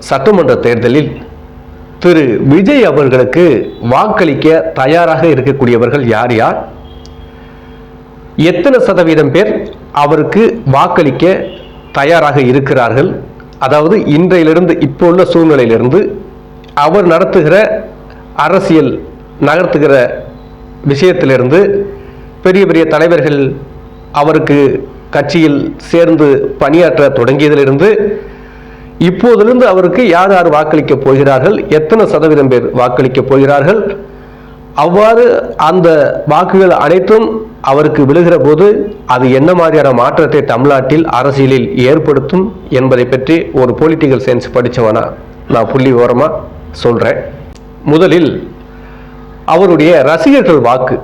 சட்டமன்ற தேர்தலில் திரு விஜய் அவர்களுக்கு வாக்களிக்க தயாராக இருக்கக்கூடியவர்கள் யார் யார், எத்தனை சதவீதம் பேர் அவருக்கு வாக்களிக்க தயாராக இருக்கிறார்கள், அதாவது இன்றையிலிருந்து இப்போ உள்ள சூழ்நிலையிலிருந்து அவர் நடத்துகிற அரசியல் நகர்த்துகிற விஷயத்திலிருந்து பெரிய பெரிய தலைவர்கள் அவருக்கு கட்சியில் சேர்ந்து பணியாற்ற தொடங்கியதிலிருந்து இப்போதிலிருந்து அவருக்கு யார் யார் வாக்களிக்க போகிறார்கள், எத்தனை சதவீதம் பேர் வாக்களிக்க போகிறார்கள், அவ்வாறு அந்த வாக்குகள் அனைத்தும் அவருக்கு விழுகிற போது அது என்ன மாதிரியான மாற்றத்தை தமிழ்நாட்டில் அரசியலில் ஏற்படுத்தும் என்பதை பற்றி ஒரு பொலிட்டிக்கல் சயின்ஸ் படித்தவனா நான் புள்ளி விவரமாக சொல்கிறேன். முதலில் அவருடைய ரசிகர்கள் வாக்கு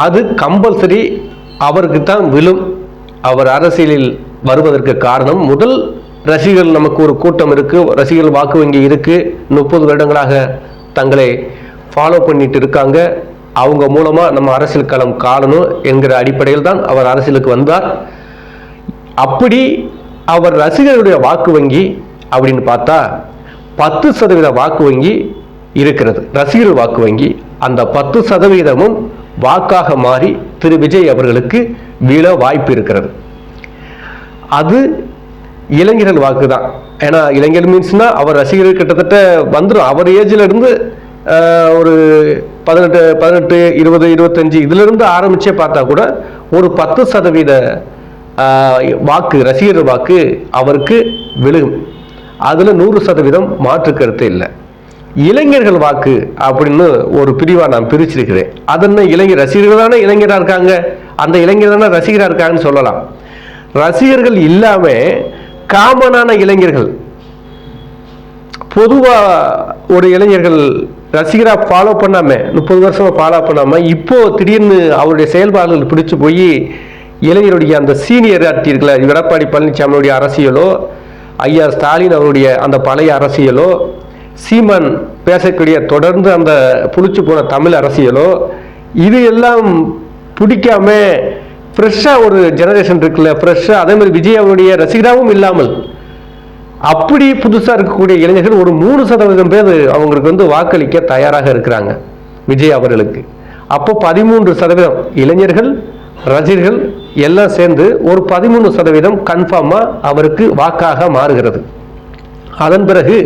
அது கம்பல்சரி அவருக்கு தான் விழும். அவர் அரசியலில் வருவதற்கு காரணம், முதல் ரசிகர்கள் நமக்கு ஒரு கூட்டம் இருக்கு, ரசிகர்கள் வாக்கு வங்கி இருக்கு, 30 வருடங்களாக தங்களை ஃபாலோ பண்ணிட்டு இருக்காங்க, அவங்க மூலமா நம்ம அரசியல் களம் காணணும் என்கிற அடிப்படையில் தான் அவர் அரசியலுக்கு வந்தார். அப்படி அவர் ரசிகர்களுடைய வாக்கு வங்கி அப்படின்னு பார்த்தா 10% வாக்கு வங்கி இருக்கிறது, ரசிகர்கள் வாக்கு வங்கி. அந்த 10% வாக்காக மாறி திரு விஜய் அவர்களுக்கு வீழ வாய்ப்பு இருக்கிறது. அது இளைஞர்கள் வாக்கு தான். ஏன்னா இளைஞர் மீன்ஸ்னா அவர் ரசிகர்கள் கிட்டத்தட்ட வந்துடும். அவர் ஏஜ்ல இருந்து ஒரு 18, 20, 25 இதுல இருந்து ஆரம்பிச்சே பார்த்தா கூட ஒரு 10% வாக்கு ரசிகர் வாக்கு அவருக்கு விழுகும். அதுல 100% மாற்று கருத்து இல்லை. இளைஞர்கள் வாக்கு அப்படின்னு ஒரு பிரிவா நான் பிரிச்சிருக்கிறேன். அதென்ன இளைஞர் ரசிகர்கள் தானே இளைஞராக இருக்காங்க, அந்த இளைஞர் தானே ரசிகராக இருக்காங்கன்னு சொல்லலாம். ரசிகர்கள் இல்லாம காமனான இளைஞர்கள், பொதுவா ஒரு இளைஞர்கள் ரசிகரா ஃபாலோ பண்ணாம 30 வருஷமா ஃபாலோ பண்ணாம இப்போ திடீர்னு அவருடைய செயல்பாடுகள் பிடிச்சு போய் இளைஞருடைய அந்த சீனியர் ஆட்சியிருக்கல எடப்பாடி பழனிசாமியுடைய அரசியலோ, ஐயா ஸ்டாலின் அவருடைய அந்த பழைய அரசியலோ, சீமான் பேசக்கூடிய தொடர்ந்து அந்த புளிச்சு போன தமிழ் அரசியலோ, இது எல்லாம் பிடிக்காம ஃப்ரெஷ்ஷாக ஒரு ஜெனரேஷன் இருக்குல்ல, ஃப்ரெஷ்ஷாக அதே மாதிரி விஜய் அவருடைய ரசிகராகவும் இல்லாமல் அப்படி புதுசாக இருக்கக்கூடிய இளைஞர்கள் ஒரு 3% பேர் அவங்களுக்கு வந்து வாக்களிக்க தயாராக இருக்கிறாங்க விஜய் அவர்களுக்கு. அப்போ 13% இளைஞர்கள் ரசிகர்கள் எல்லாம் சேர்ந்து ஒரு 13% கன்ஃபார்மாக அவருக்கு வாக்காக மாறுகிறது. அதன் பிறகு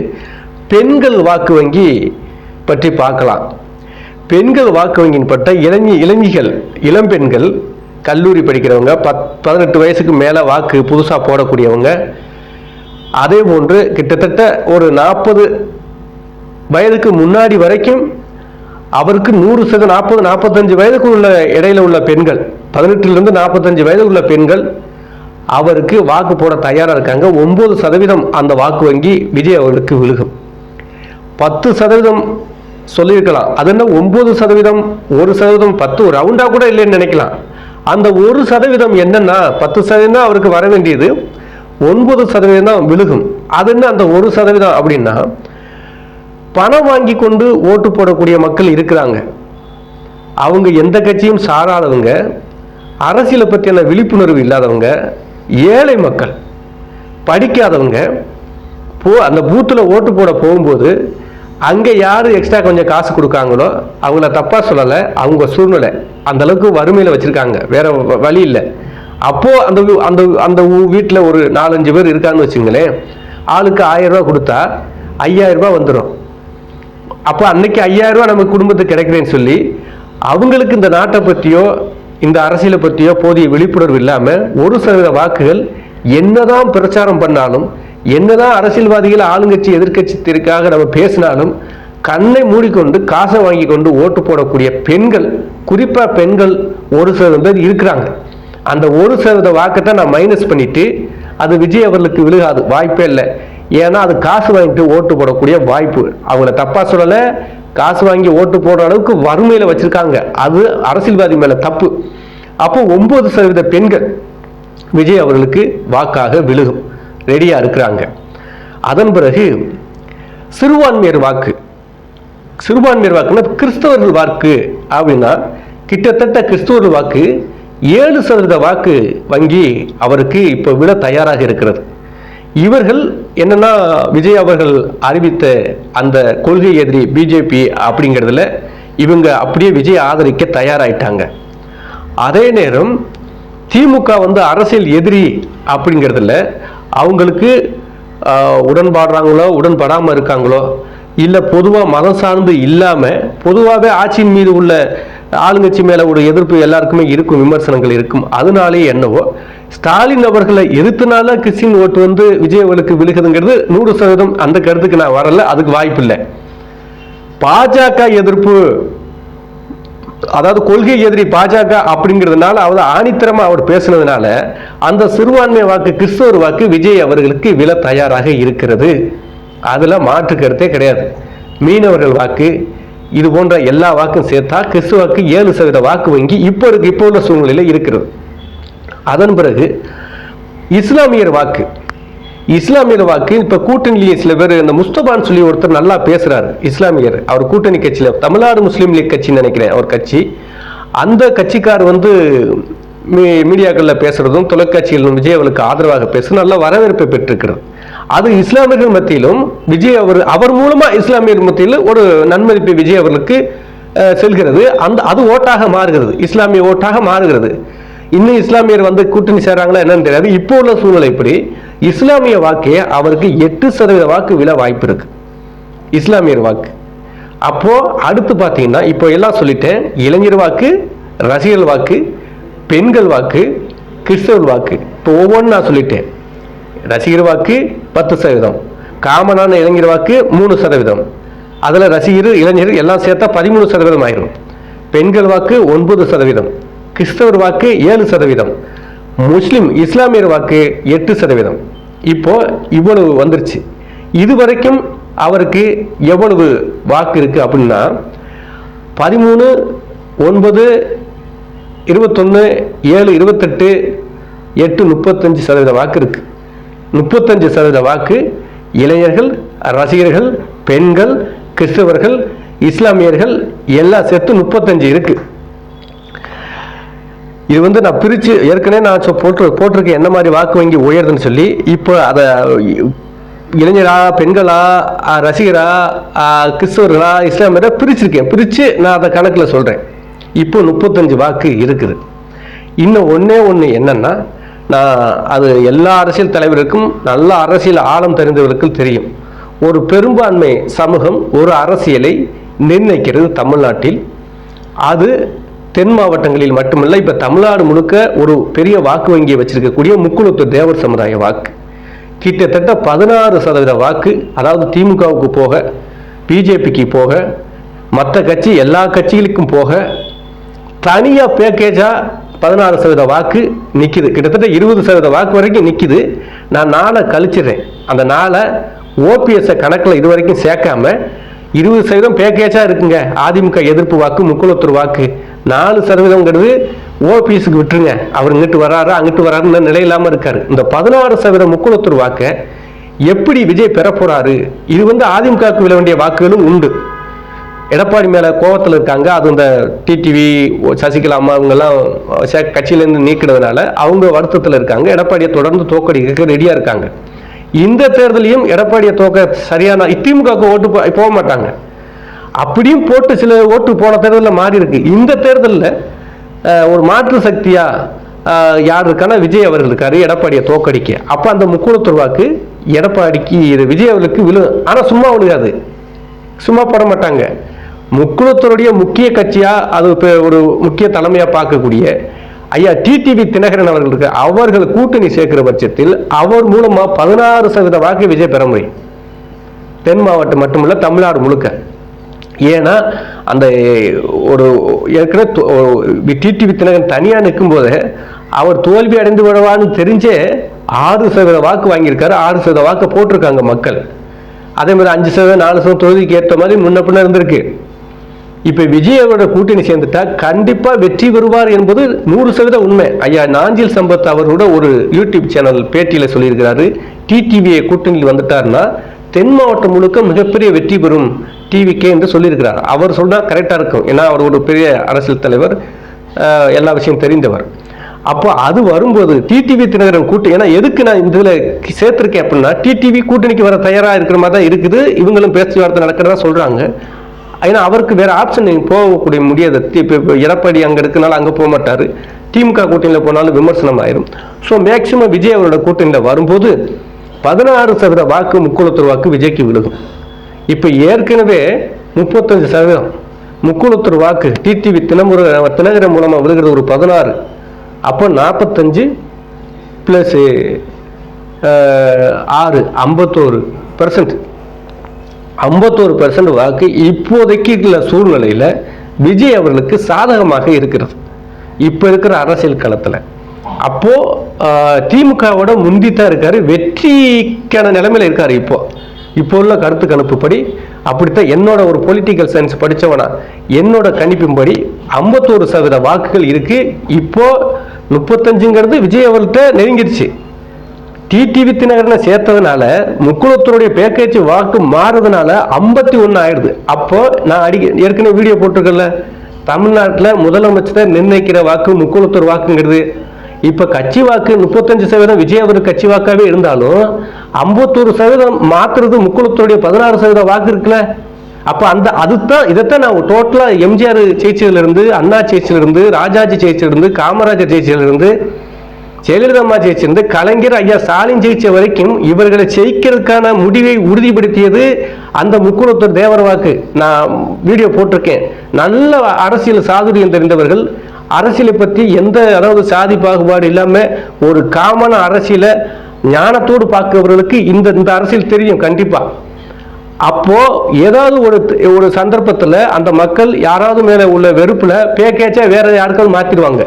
பெண்கள் வாக்கு வங்கி பற்றி பார்க்கலாம். பெண்கள் வாக்கு வங்கியின் பட்ட இளைஞர்கள் இளம்பெண்கள், கல்லூரி படிக்கிறவங்க, 18 வயசுக்கு மேலே வாக்கு புதுசாக போடக்கூடியவங்க, அதே போன்று கிட்டத்தட்ட ஒரு 40 வயதுக்கு முன்னாடி வரைக்கும் அவருக்கு 100%, 40, 45 வயதுக்கு உள்ள இடையில உள்ள பெண்கள், 18 45 வயது உள்ள பெண்கள் அவருக்கு வாக்கு போட தயாராக இருக்காங்க. 9% அந்த வாக்கு வங்கி விஜய் அவர்களுக்கு விழுகும். 10% சொல்லியிருக்கலாம், அது என்ன 9%, 1%, 10 ரவுண்டா கூட இல்லைன்னு நினைக்கலாம். அந்த 1% என்னன்னா 10% அவருக்கு வர வேண்டியது, 9% விழுகும். அது என்ன அந்த 1% அப்படின்னா, பணம் வாங்கி கொண்டு ஓட்டு போடக்கூடிய மக்கள் இருக்கிறாங்க. அவங்க எந்த கட்சியும் சாராதவங்க, அரசியலை பற்றியான விழிப்புணர்வு இல்லாதவங்க, ஏழை மக்கள், படிக்காதவங்க அந்த பூத்தில் ஓட்டு போட போகும்போது அங்கே யார் எக்ஸ்ட்ரா கொஞ்சம் காசு கொடுக்காங்களோ அவங்கள தப்பாக சொல்லலை, அவங்க சூழ்நிலை அந்த அளவுக்கு வறுமையில் வச்சுருக்காங்க, வேற வழி இல்லை. அப்போது அந்த அந்த அந்த வீட்டில் ஒரு 4-5 பேர் இருக்கான்னு வச்சுங்களேன், ஆளுக்கு 1000 ரூபா கொடுத்தா 5000 ரூபா வந்துடும். அப்போ அன்னைக்கு 5000 ரூபா நம்ம குடும்பத்துக்கு கிடைக்கிறேன்னு சொல்லி அவங்களுக்கு இந்த நாட்டை பற்றியோ இந்த அரசியலை பற்றியோ போதிய விழிப்புணர்வு இல்லாமல் 1% வாக்குகள் என்னதான் பிரச்சாரம் பண்ணாலும், என்னதான் அரசியல்வாதிகள் ஆளுங்கட்சி எதிர்கட்சித்திற்காக நம்ம பேசினாலும் கண்ணை மூடிக்கொண்டு காசை வாங்கி கொண்டு ஓட்டு போடக்கூடிய பெண்கள், குறிப்பா பெண்கள் 1% பேர் இருக்கிறாங்க. அந்த 1% வாக்கத்தை நான் மைனஸ் பண்ணிட்டு அது விஜய் அவர்களுக்கு விழுகாது, வாய்ப்பே இல்லை. ஏன்னா அது காசு வாங்கிட்டு ஓட்டு போடக்கூடிய வாய்ப்பு, அவங்கள தப்பா சொல்லல, காசு வாங்கி ஓட்டு போடுற அளவுக்கு வறுமையில வச்சிருக்காங்க, அது அரசியல்வாதி மேல தப்பு. அப்போ 9% பெண்கள் விஜய் அவர்களுக்கு வாக்காக விழுகும், ரெடியா இருக்கிறாங்க. அதன் பிறகு சிறுபான்மையர் வாக்கு, சிறுபான்மையர் வாக்குன்னா கிறிஸ்தவர்கள் வாக்கு அப்படின்னா கிட்டத்தட்ட கிறிஸ்தவர்கள் வாக்கு 7% வாக்கு வங்கி அவருக்கு இப்போ விட தயாராக இருக்கிறது. இவர்கள் என்னன்னா விஜய் அவர்கள் அறிவித்த அந்த கொள்கை எதிரி பிஜேபி அப்படிங்கிறதுல இவங்க அப்படியே விஜய் ஆதரிக்க தயாராயிட்டாங்க. அதே நேரம் திமுக அரசியல் எதிரி அப்படிங்கிறதுல அவங்களுக்கு உடன்பாடுறாங்களோ உடன்படாமல் இருக்காங்களோ இல்லை பொதுவாக மதம் சார்ந்து இல்லாமல் பொதுவாகவே ஆட்சியின் மீது உள்ள ஆளுங்கட்சி மேலே ஒரு எதிர்ப்பு எல்லாருக்குமே இருக்கும், விமர்சனங்கள் இருக்கும். அதனாலே என்னவோ ஸ்டாலின் அவர்களை எதிர்த்தனால கிறிஸ்டின் ஓட்டு விஜய் அவர்களுக்கு விழுகுதுங்கிறது 100%. அந்த கருத்துக்கு நான் வரல, அதுக்கு வாய்ப்பு இல்லை. பாஜக எதிர்ப்பு, அதாவது கொள்கை எதிரி பாஜக அப்படிங்கிறதுனால அவர் ஆணித்தரமா அவர் பேசுனதுனால அந்த சிறுபான்மை வாக்கு கிறிஸ்தவர் வாக்கு விஜய் அவர்களுக்கு விழ தயாராக இருக்கிறது. அதுல மாற்று கருத்தே கிடையாது. மீனவர்கள் வாக்கு இது போன்ற எல்லா வாக்கும் சேர்த்தா கிறிஸ்துவாக்கு 7% வாக்கு வங்கி இப்போ உள்ள சூழ்நிலையில் இருக்கிறது. அதன் பிறகு இஸ்லாமியர் வாக்கு இப்ப கூட்டணியிலேயே சில பேர், இந்த முஸ்தபான்னு சொல்லி ஒருத்தர் நல்லா பேசுறாரு, இஸ்லாமியர், அவர் கூட்டணி கட்சியில தமிழ்நாடு முஸ்லீம் லீக் கட்சின்னு நினைக்கிறேன் அவர் கட்சி. அந்த கட்சிக்கார் மீடியாக்கள்ல பேசுறதும் தொலைக்காட்சிகளிலும் விஜய் அவர்களுக்கு ஆதரவாக பேச நல்ல வரவேற்பை பெற்றிருக்கிறது. அது இஸ்லாமியர்கள் மத்தியிலும் விஜய் அவர் மூலமா இஸ்லாமியர் மத்தியில் ஒரு நன்மதிப்பை விஜய் அவர்களுக்கு செல்கிறது. அது ஓட்டாக மாறுகிறது, இஸ்லாமிய ஓட்டாக மாறுகிறது. இன்னும் இஸ்லாமியர் கூட்டணி சேர்றாங்களா என்னன்னு தெரியாது. இப்போ உள்ள சூழ்நிலை இப்படி இஸ்லாமிய வாக்கே அவருக்கு 8% வாக்கு விழ வாய்ப்பு இருக்கு, இஸ்லாமியர் வாக்கு. அப்போ அடுத்து பார்த்தீங்கன்னா இப்போ எல்லாம் சொல்லிட்டேன், இளைஞர் வாக்கு, ரசிகர்கள் வாக்கு, பெண்கள் வாக்கு, கிறிஸ்தவர் வாக்கு. இப்போ ஒவ்வொன்று நான் சொல்லிட்டேன். ரசிகர் வாக்கு 10%, காமனான இளைஞர் வாக்கு 3%, அதில் ரசிகர் இளைஞர் எல்லாம் சேர்த்தா 13% ஆயிரும். பெண்கள் வாக்கு 9%, கிறிஸ்தவர் வாக்கு 7%, முஸ்லிம் இஸ்லாமியர் வாக்கு 8%. இப்போ இவ்வளவு வந்துருச்சு. இதுவரைக்கும் அவருக்கு எவ்வளவு வாக்கு இருக்கு அப்படின்னா 13, 9, 21, 7, 28, 8, 35% வாக்கு இருக்கு. 35% வாக்கு இளைஞர்கள், ரசிகர்கள், பெண்கள், கிறிஸ்தவர்கள், இஸ்லாமியர்கள் எல்லாம் சேர்த்து 35 இருக்கு. இது நான் பிரித்து ஏற்கனவே நான் போட்டிருக்கேன் என்ன மாதிரி வாக்கு வங்கி உயர்துன்னு சொல்லி. இப்போ அதை இளைஞரா, பெண்களா, ரசிகரா, கிறிஸ்தவர்களா, இஸ்லாமியரா பிரித்து நான் அதை கணக்கில் சொல்கிறேன். இப்போ 35 வாக்கு இருக்குது. இன்னும் ஒன்று என்னன்னா, நான் அது எல்லா அரசியல் தலைவருக்கும், நல்ல அரசியல் ஆழம் தெரிந்தவர்களுக்கும் தெரியும். ஒரு பெரும்பான்மை சமூகம் ஒரு அரசியலை நிர்ணயிக்கிறது தமிழ்நாட்டில். அது தென் மாவட்டங்களில் மட்டுமல்ல, இப்ப தமிழ்நாடு முழுக்க ஒரு பெரிய வாக்கு வங்கியை வச்சிருக்கக்கூடிய முக்குளத்து தேவர் சமுதாய வாக்கு கிட்டத்தட்ட 16% வாக்கு, அதாவது திமுகவுக்கு போக, பிஜேபிக்கு போக, மற்ற கட்சி எல்லா கட்சிகளுக்கும் போக, தனியா பேக்கேஜா 16% வாக்கு நிக்குது. கிட்டத்தட்ட 20% வாக்கு வரைக்கும் நிக்குது. நான் நாளை கழிச்சிடுறேன். அந்த நாளை ஓபிஎஸ் கணக்கில் இது வரைக்கும் சேர்க்காம 20% பேக்கேஜா இருக்குங்க. அதிமுக எதிர்ப்பு வாக்கு, முக்குளத்தூர் வாக்கு 4%ங்கிறது ஓபிஎஸ்க்கு விட்டுருங்க. அவர் இங்கிட்டு வராரு அங்கிட்டு வராருன்னு நிலை இல்லாம இருக்காரு. இந்த 16% முக்குளத்தூர் வாக்க எப்படி விஜய் பெற போறாரு? இது அதிமுகவுக்கு விழ வேண்டிய வாக்குகளும் உண்டு. எடப்பாடி மேல கோபத்தில் இருக்காங்க. அது இந்த டிடிவி, சசிகலா அம்மா அவங்கெல்லாம் கட்சியிலேருந்து நீக்கினதுனால அவங்க வருத்தத்தில் இருக்காங்க. எடப்பாடியை தொடர்ந்து தோக்கடிக்க ரெடியா இருக்காங்க. இந்த தேர்தலையும் எடப்பாடியை தோக்க சரியான திமுகவுக்கு ஓட்டு போக மாட்டாங்க. அப்படியும் போட்டு சில ஓட்டு போன தேர்தலில் மாறி இருக்கு. இந்த தேர்தலில் ஒரு மாற்று சக்தியா யார் இருக்கானா விஜய் அவர்கள் இருக்காரு, எடப்பாடியை தோக்கடிக்க. அப்ப அந்த முக்குளத்தூர் வாக்கு எடப்பாடிக்கு, இது விஜய் அவர்களுக்கு விழு. ஆனா சும்மா விழுகாது, சும்மா போட மாட்டாங்க. முக்குளத்தூருடைய முக்கிய கட்சியா, அது ஒரு முக்கிய தலைமையா பார்க்கக்கூடிய ஐயா டிடிவி தினகரன் அவர்கள் இருக்கு. அவர்கள் கூட்டணி சேர்க்கிற பட்சத்தில் அவர் மூலமா 16% வாக்கு விஜய் பெற முடியும். தென் மாவட்டம் மட்டுமல்ல, தமிழ்நாடு முழுக்க. ஏன்னா அந்த ஒரு ஏற்கனவே டிடிவி தினகரன் தனியா நிற்கும் போது அவர் தோல்வி அடைந்து விடுவான்னு தெரிஞ்சே 6% வாக்கு வாங்கியிருக்காரு. 6% வாக்கு போட்டிருக்காங்க மக்கள். அதே மாதிரி 5%, 4% தொகுதிக்கு ஏற்ற மாதிரி முன்ன பின்ன இருந்திருக்கு. இப்ப விஜயோட கூட்டணி சேர்ந்துட்டா கண்டிப்பா வெற்றி பெறுவார் என்பது 100% உண்மை. ஐயா நாஞ்சில் சம்பத் அவரோட ஒரு யூடியூப் சேனல் பேட்டியில சொல்லியிருக்கிறாரு, டிடிவியை கூட்டணியில் வந்துட்டாருன்னா தென் மாவட்டம் முழுக்க மிகப்பெரிய வெற்றி பெறும் டிவிகே என்று சொல்லியிருக்கிறார். அவர் சொன்னா கரெக்டா இருக்கும். ஏன்னா அவர் ஒரு பெரிய அரசியல் தலைவர், எல்லா விஷயம் தெரிந்தவர். அப்போ அது வரும்போது டிடிவி தினகரன் கூட்டணி, ஏன்னா எதுக்கு நான் இதுல சேர்த்திருக்கேன் அப்படின்னா, டிடிவி கூட்டணிக்கு வர தயாரா இருக்கிற மாதிரி தான் இருக்குது. இவங்களும் பேச்சுவார்த்தை நடக்கிறதா சொல்றாங்க. ஏன்னா அவருக்கு வேற ஆப்ஷன் போகக்கூடிய முடியாது. இப்போ எடப்பாடி அங்க இருக்கனால அங்க போக மாட்டாரு. திமுக கூட்டணியில் போனாலும் விமர்சனம் ஆயிரும். ஸோ மேக்சிமம் விஜய் அவரோட கூட்டணியில் வரும்போது 16% வாக்கு, முக்குளத்தூர் வாக்கு விஜய்க்கு விழுகும். இப்போ ஏற்கனவே 35% முக்குளத்தூர் வாக்கு டிடிவி தினகரன் மூலமாக விழுகிறது ஒரு 16. அப்போ 45 + 6 51%. 51% வாக்கு இப்போதைக்கு உள்ள சூழ்நிலையில் விஜய் அவர்களுக்கு சாதகமாக இருக்கிறது இப்போ இருக்கிற அரசியல் களத்தில். அப்போ திமுகவோட முந்தித்தான் இருக்காரு, வெற்றிக்கான நிலைமையில இருக்காரு. இப்போ உள்ள கருத்து கணிப்புப்படி அப்படித்தான். என்னோட ஒரு பொலிட்டிக்கல் சயின்ஸ் படித்தவனா என்னோட கணிப்பின்படி 51% வாக்குகள் இருக்கு. இப்போ 35ங்கிறது விஜய் அவர்கள்ட்ட நெருங்கிடுச்சு. டிடிவி தினகரனை சேர்த்ததுனால முக்குளத்தூருடைய பேக்கேஜ் வாக்கு மாறுறதுனால 51 ஆயிடுது. அப்போ நான் ஏற்கனவே வீடியோ போட்டிருக்கல, தமிழ்நாட்டில் முதலமைச்சர் நிர்ணயிக்கிற வாக்கு முக்குளத்தூர் வாக்குங்கிறது. இப்ப கட்சி வாக்கு 35% விஜய் அவருக்கு கட்சி வாக்காவே இருந்தாலும் 51% மாத்துறது முக்குளத்தூருடைய 16% வாக்கு இருக்குல்ல. அப்ப இதைத்தான் நான் டோட்டலா எம்ஜிஆர் ஜெயிச்சதுல இருந்து, அண்ணா ஜெயிச்சதுல இருந்து, ராஜாஜி ஜெயிச்சதுல இருந்து, காமராஜர் ஜெயிச்சதுல இருந்து, ஜெயலலிதா அம்மா ஜெயிச்சிருந்து, கலைஞர் ஐயா ஸ்டாலின் ஜெயிச்ச வரைக்கும் இவர்களை ஜெயிக்கிறதுக்கான முடிவை உறுதிப்படுத்தியது அந்த முக்குளத்தூர் தேவர் வாக்கு. நான் வீடியோ போட்டிருக்கேன். நல்ல அரசியல் சாதுரியம் தெரிந்தவர்கள், அரசியலை பற்றி அதாவது சாதி பாகுபாடு இல்லாம ஒரு காமன அரசியலை ஞானத்தோடு பார்க்கிறவர்களுக்கு இந்த அரசியல் தெரியும் கண்டிப்பா. அப்போ ஏதாவது ஒரு சந்தர்ப்பத்தில் அந்த மக்கள் யாராவது மேல உள்ள வெறுப்புல பேக்கேஜா வேற யாருக்காவது மாத்திடுவாங்க.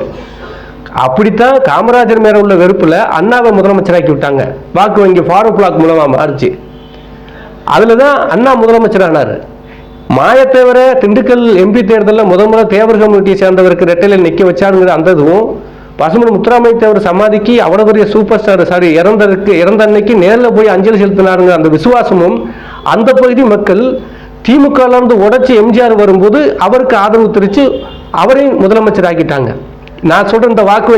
அப்படித்தான் காமராஜர் மேல உள்ள வெறுப்புல அண்ணாவை முதலமைச்சராக்கி விட்டாங்க. வாக்கு வங்கி ஃபாரூக் பிளாக் மூலமா மாறிச்சு. அதுலதான் அண்ணா முதலமைச்சர் ஆனாரு. மாயத்தேவர திண்டுக்கல் எம்பி தேர்தலில் முதல்ல தேவர் கம்யூனிட்டியை சேர்ந்தவருக்கு ரெட்டையில நிக்க வச்சாருங்கிற அந்த இதுவும், பசுமன் முத்துராமலிங்க தேவர் சமாதிக்கு அவ்வளவு பெரிய சூப்பர் ஸ்டார் இறந்த அன்னைக்கு நேரில் போய் அஞ்சலி செலுத்தினாருங்க அந்த விசுவாசமும், அந்த பகுதி மக்கள் திமுக இருந்து உடைச்சு எம்ஜிஆர் வரும்போது அவருக்கு ஆதரவு தெரிவித்து அவரையும் முதலமைச்சர் ஆக்கிட்டாங்க. நான் சொல்றேன், இந்த வாக்கு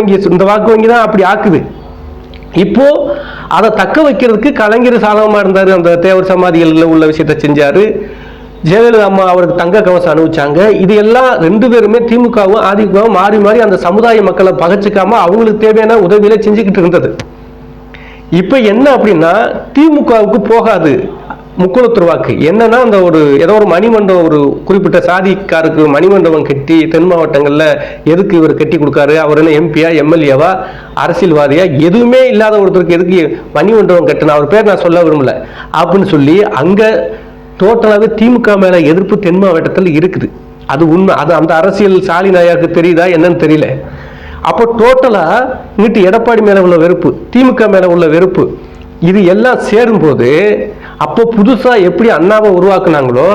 வங்கி தான் அப்படி ஆக்குது. இப்போ அதை தக்க வைக்கிறதுக்கு கலைஞர் சாதகமா இருந்தாரு. அந்த தேவர் சமாதிகளில் உள்ள விஷயத்தை செஞ்சாரு. ஜெயலலிதா அம்மா அவருக்கு தங்க கவசம் அனுப்பிச்சாங்க. இது எல்லாம் ரெண்டு பேருமே திமுகவும் அதிமுகவும் மாறி மாறி அந்த சமுதாய மக்களை பகச்சிக்காம அவங்களுக்கு தேவையான உதவியில செஞ்சுக்கிட்டு இருந்தது. இப்ப என்ன அப்படின்னா, திமுகவுக்கு போகாது முக்குளத்தூர் வாக்கு. என்னன்னா, அந்த ஏதோ ஒரு மணிமண்டபம், ஒரு குறிப்பிட்ட சாதிக்காருக்கு மணிமண்டபம் கட்டி தென் மாவட்டங்கள்ல எதுக்கு இவர் கட்டி கொடுக்காரு, அவர் என்ன எம்பியா எம்எல்ஏவா அரசியல்வாதியா, எதுவுமே இல்லாத ஒருத்தருக்கு எதுக்கு மணிமண்டபம் கட்டினா, அவர் பேர் நான் சொல்ல விரும்பல அப்படின்னு சொல்லி அங்க டோட்டலாகவே திமுக மேல எதிர்ப்பு தென் மாவட்டத்தில் இருக்குது. அது உண்மை. அது அந்த அரசியல் ஸ்டாலின் ஐயாவுக்கு தெரியுதா என்னன்னு தெரியல. அப்போ டோட்டலா இங்கிட்டு எடப்பாடி மேல உள்ள வெறுப்பு, திமுக மேல உள்ள வெறுப்பு, இது எல்லாம் சேரும்போது அப்போ புதுசா எப்படி அண்ணாவை உருவாக்குனாங்களோ,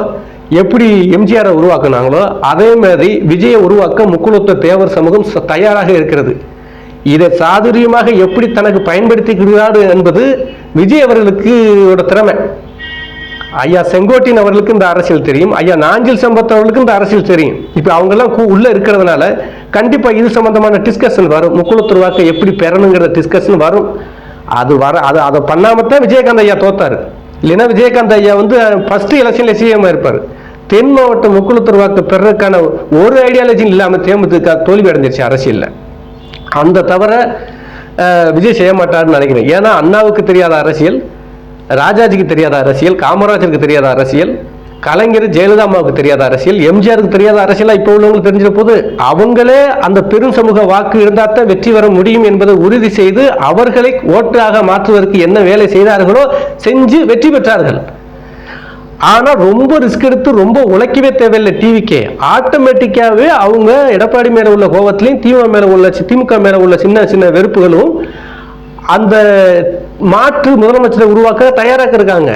எப்படி எம்ஜிஆரை உருவாக்குனாங்களோ, அதே மாதிரி விஜயை உருவாக்க முக்குளத்தூர் தேவர் சமூகம் தயாராக இருக்கிறது. இதை சாதுரியமாக எப்படி தனக்கு பயன்படுத்திக்கிறாரு என்பது விஜய் அவர்களுக்கு திறமை. ஐயா செங்கோட்டையன் அவர்களுக்கு இந்த அரசியல் தெரியும், ஐயா நாஞ்சில் சம்பத் அவர்களுக்கு இந்த அரசியல் தெரியும். இப்ப அவங்க எல்லாம் உள்ள இருக்கிறதுனால கண்டிப்பா இது சம்பந்தமான டிஸ்கஷன் வரும். முக்குளத்தூர் வாக்கை எப்படி பெறணுங்கிற டிஸ்கஷன் வரும். அதை பண்ணாமத்தான் விஜயகாந்த் ஐயா தோத்தாரு. இல்லைன்னா விஜயகாந்த் ஐயா ஃபர்ஸ்ட் எலெக்ஷன்ல சிஎம் இருப்பாரு. தென் மாவட்ட முக்குளத்தூர் வாக்கு பெறதுக்கான ஒரு ஐடியாலஜி இல்லாம தேமுதிக தோல்வி அடைஞ்சிருச்சு அரசியல்ல. அந்த தவிர விஜய் செய்ய மாட்டாருன்னு நினைக்கிறேன். ஏன்னா அண்ணாவுக்கு தெரியாத அரசியல், ராஜாஜிக்கு தெரியாத அரசியல், காமராஜருக்கு தெரியாத அரசியல், கலைஞர் ஜெயலலிதா அம்மாவுக்கு தெரியாத அரசியல், எம்ஜிஆருக்கு தெரியாத அரசியலா இப்போ உள்ளவங்களுக்கு தெரிஞ்ச போது அவங்களே அந்த பெரும் சமூக வாக்கு இருந்தால் தான் வெற்றி பெற முடியும் என்பதை உறுதி செய்து அவர்களை ஓட்டாக மாற்றுவதற்கு என்ன வேலை செய்தார்களோ செஞ்சு வெற்றி பெற்றார்கள். ஆனா ரொம்ப ரிஸ்க் எடுத்து ரொம்ப உழைக்கவே தேவையில்லை. டிவிக்கே ஆட்டோமேட்டிக்காவே அவங்க எடப்பாடி மேல உள்ள கோபத்திலையும் திமுக மேல உள்ள சின்ன சின்ன வெறுப்புகளும் அந்த மாற்று முதலமைச்சரை உருவாக்க தயாராக இருக்காங்க.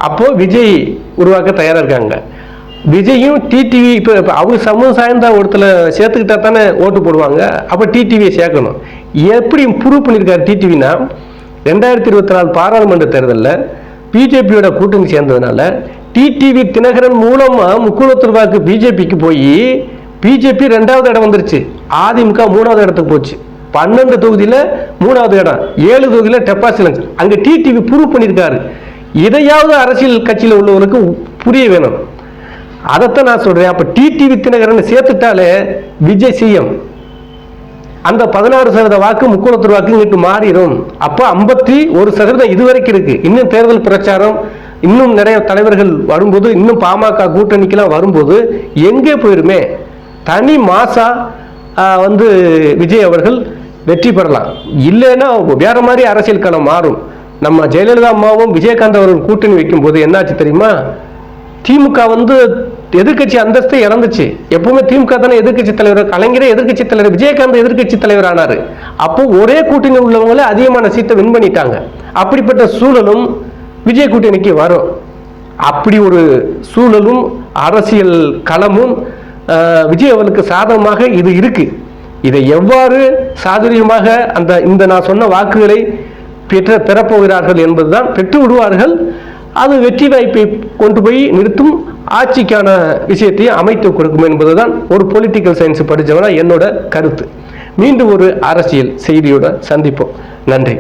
அப்போ விஜய் உருவாக்க தயாரா இருக்காங்க. விஜயும் டிடிவி இப்ப அவங்க சமூகம் சாய்ந்த ஒருத்தர சேர்த்துக்கிட்டா தானே ஓட்டு போடுவாங்க. அப்ப டிடிவியை சேர்க்கணும். எப்படி ப்ரூவ் பண்ணியிருக்காரு டிடிவினா, 2024 பாராளுமன்ற தேர்தலில் பிஜேபியோட கூட்டணி சேர்ந்ததுனால டிடிவி தினகரன் மூலமா முக்குளத்தூர் வாக்கு பிஜேபிக்கு போய் பிஜேபி 2வது இடம் வந்துருச்சு, அதிமுக 3வது இடத்துக்கு போச்சு. 12 தொகுதியில் 3வது இடம், 7 தொகுதியில் டெபாசிட். அங்கே டிடிவி ப்ரூவ் பண்ணியிருக்காரு. இதையாவது அரசியல் கட்சியில் உள்ளவர்களுக்கு புரிய வேணும். அதைத்தான் நான் சொல்றேன். அப்ப டிடிவி தினகரன் சேர்த்துட்டாலே விஜய் சிஎம், அந்த 16% வாக்கு முக்குளத்தூர் வாக்கு இங்கிட்டு மாறிடும். அப்போ 51% இதுவரைக்கும் இருக்கு. இன்னும் தேர்தல் பிரச்சாரம், இன்னும் நிறைய தலைவர்கள் வரும்போது, இன்னும் பாமக கூட்டணிக்கெல்லாம் வரும்போது எங்கே போயிருமே. தனி மாசா விஜய் அவர்கள் வெற்றி பெறலாம். இல்லைன்னா வேற மாதிரி அரசியல் களம் மாறும். நம்ம ஜெயலலிதா அம்மாவும் விஜயகாந்த் அவர்கள் கூட்டணி வைக்கும் போது என்னாச்சு தெரியுமா? திமுக எதிர்கட்சி அந்தஸ்தை இழந்துச்சு. எப்பவுமே திமுக தானே எதிர்கட்சி தலைவர், கலைஞரே எதிர்கட்சி தலைவர், விஜயகாந்த் எதிர்கட்சி தலைவர் ஆனாரு. அப்போ ஒரே கூட்டணி உள்ளவங்களே அதிகமான சீட்டை வின் பண்ணிட்டாங்க. அப்படிப்பட்ட சூழலும் விஜய் கூட்டணிக்கு வரும். அப்படி ஒரு சூழலும் அரசியல் களமும் விஜய் அவர்களுக்கு சாதகமாக இது இருக்கு. இதை எவ்வாறு சாதுரியமாக இந்த நான் சொன்ன வாக்குகளை பெறப்போகிறார்கள் என்பதுதான், பெற்று விடுவார்கள். அது வெற்றி வாய்ப்பை கொண்டு போய் நிறுத்தும், ஆட்சிக்கான விஷயத்தை அமைத்து கொடுக்கும் என்பதுதான் ஒரு பொலிட்டிக்கல் சயின்ஸ் படித்தவனா என்னோட கருத்து. மீண்டும் ஒரு அரசியல் செய்தியோட சந்திப்போம். நன்றி.